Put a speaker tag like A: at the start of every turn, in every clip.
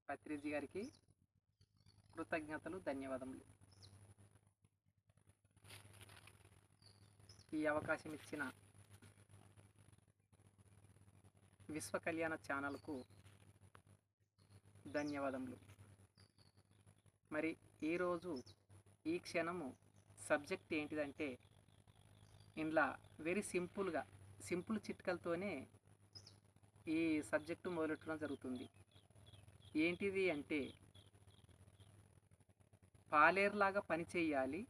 A: పత్రిజీ గారికి కృతజ్ఞతలు, ధన్యవాదములు. ఈ అవకాశం ఇచ్చిన విశ్వ కళ్యాణ ఛానల్కు ధన్యవాదములు. మరి ఈరోజు ఈ క్షణము సబ్జెక్ట్ ఏంటిదంటే, ఇందులో వెరీ సింపుల్ చిట్కలతోనే ఈ సబ్జెక్టు మొదలెట్టడం జరుగుతుంది. ఏంటిది అంటే, పాలేరులాగా పని చేయాలి,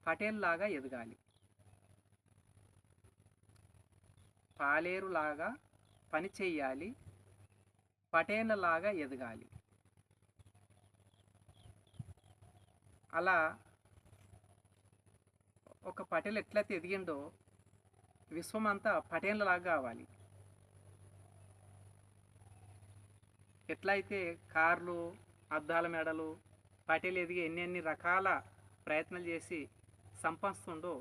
A: పటేల్లాగా ఎదగాలి. పాలేరులాగా పని చేయాలి, పటేళ్ళలాగా ఎదగాలి. అలా ఒక పటేల్ ఎట్లయితే ఎదిగిండో విశ్వమంతా పటేళ్ళలాగా కావాలి. ఎట్లయితే కార్లు, అద్దాల మెడలు పటేల్ ఎదిగి ఎన్ని రకాల ప్రయత్నాలు చేసి సంపాదిస్తుండో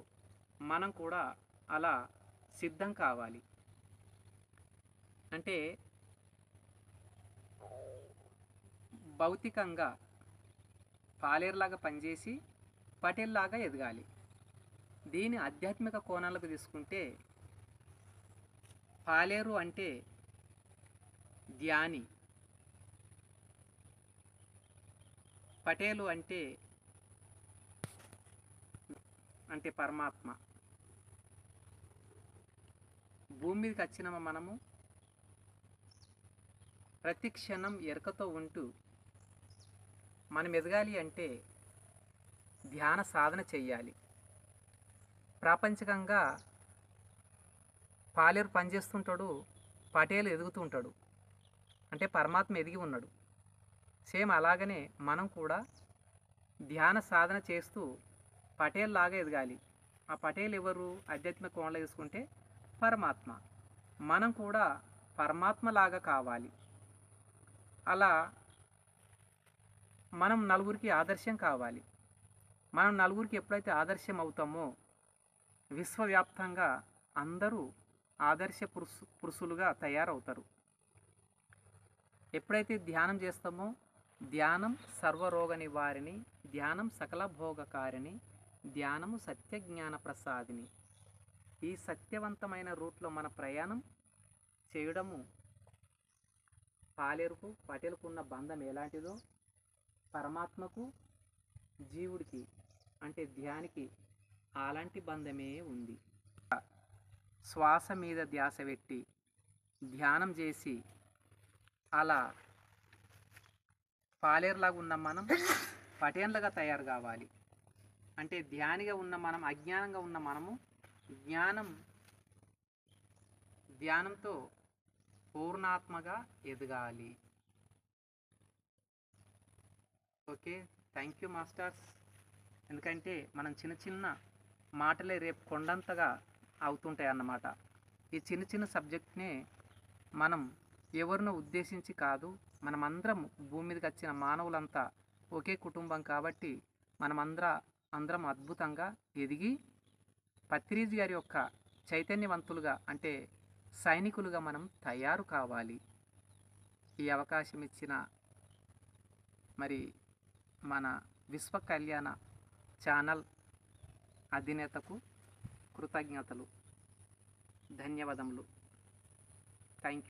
A: మనం కూడా అలా సిద్ధం కావాలి. అంటే భౌతికంగా పాలేరులాగా పనిచేసి పటేల్లాగా ఎదగాలి. దీని ఆధ్యాత్మిక కోణాలకు తీసుకుంటే, పాలేరు అంటే ధ్యాని, పటేలు అంటే పరమాత్మ. భూమి మీదకి వచ్చిన మనము ప్రతి క్షణం ఎరుకతో ఉంటూ మనం ఎదగాలి అంటే ధ్యాన సాధన చెయ్యాలి. ప్రాపంచికంగా పాలేరు పనిచేస్తుంటాడు, పటేలు ఎదుగుతూ ఉంటాడు, అంటే పరమాత్మ ఎదిగి ఉన్నాడు. సేమ్ అలాగనే మనం కూడా ధ్యాన సాధన చేస్తూ పటేల్ లాగా ఎదగాలి. ఆ పటేల్ ఎవరు? ఆధ్యాత్మిక కోణంలో తీసుకుంటే పరమాత్మ. మనం కూడా పరమాత్మ లాగా కావాలి. అలా మనం నలుగురికి ఆదర్శం కావాలి. మనం నలుగురికి ఎప్పుడైతే ఆదర్శం అవుతామో విశ్వవ్యాప్తంగా అందరూ ఆదర్శ పురుషులుగా తయారవుతారు. ఎప్పుడైతే ధ్యానం చేస్తామో, ధ్యానం సర్వరోగ నివారిణి, ధ్యానం సకల భోగకారిణి, ధ్యానము సత్యజ్ఞాన ప్రసాదిని. ఈ సత్యవంతమైన రూట్లో మన ప్రయాణం చేయడము పాలేరుకు పటేలుకు ఉన్న బంధం ఎలాంటిదో పరమాత్మకు జీవుడికి అంటే ధ్యానికి అలాంటి బంధమే ఉంది. శ్వాస మీద ధ్యాస పెట్టి ధ్యానం చేసి అలా పాలేరులాగా ఉన్న మనం పటేన్లుగా తయారు కావాలి. అంటే ధ్యానిగా ఉన్న మనం, అజ్ఞానంగా ఉన్న మనము ధ్యానంతో పూర్ణాత్మగా ఎదగాలి. Okay, thank you masters. ఎందుకంటే మనం చిన్న మాటలే రేపు కొండంతగా అవుతుంటాయి అన్నమాట. ఈ చిన్న సబ్జెక్ట్నే మనం ఎవరినో ఉద్దేశించి కాదు, మనమందరం భూమి మీదకి వచ్చిన మానవులంతా ఒకే కుటుంబం కాబట్టి మనమందరం అద్భుతంగా ఎదిగి పత్రిజీ గారి యొక్క చైతన్యవంతులుగా అంటే సైనికులుగా మనం తయారు కావాలి. ఈ అవకాశం ఇచ్చిన మరి మన విశ్వ కళ్యాణ ఛానల్ అధినేతకు కృతజ్ఞతలు, ధన్యవాదములు. Thank you.